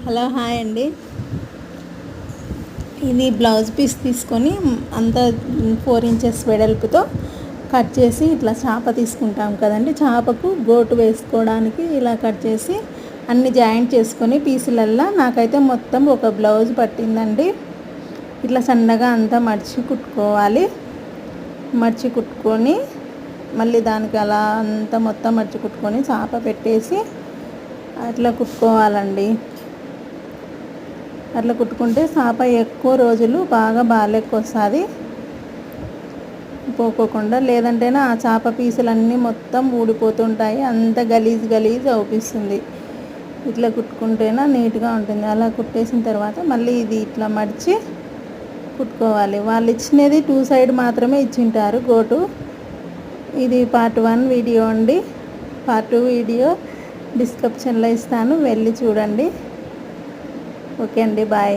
Hello hi అండి. ఇది blouse piece తీసుకొని అంతా 4 ఇంచెస్ వెడల్పుతో కట్ చేసి ఇట్లా చాప తీసుకుంటాం కదండి, చాపకు గోటు వేసుకోవడానికి ఇలా కట్ చేసి అన్ని జాయింట్ చేసుకొని పీసులల్లా నాకైతే మొత్తం ఒక బ్లౌజ్ పట్టిందండి. ఇట్లా సన్నగా అంతా మడిచి కుట్టుకోవాలి. మడిచి కుట్టుకొని మళ్ళీ దానికి అలా అంతా మొత్తం మడిచి కుట్టుకొని చాప పెట్టేసి అట్లా కుట్టుకోవాలండి. అట్లా కుట్టుకుంటే చాప ఎక్కువ రోజులు బాగా బాలెక్కు వస్తుంది పోకోకుండా. లేదంటేనే ఆ చాప పీసులన్నీ మొత్తం ఊడిపోతుంటాయి, అంత గలీజ్ అవుపిస్తుంది. ఇట్లా కుట్టుకుంటేనే నీట్గా ఉంటుంది. అలా కుట్టేసిన తర్వాత మళ్ళీ ఇది ఇట్లా మడిచి కుట్టుకోవాలి. వాళ్ళు ఇచ్చినది 2 సైడ్ మాత్రమే ఇచ్చింటారు గోటు. ఇది పార్ట్ 1 వీడియో అండి. పార్ట్ 2 వీడియో డిస్క్రిప్షన్లో ఇస్తాను, వెళ్ళి చూడండి. ఓకే అండి, బాయ్.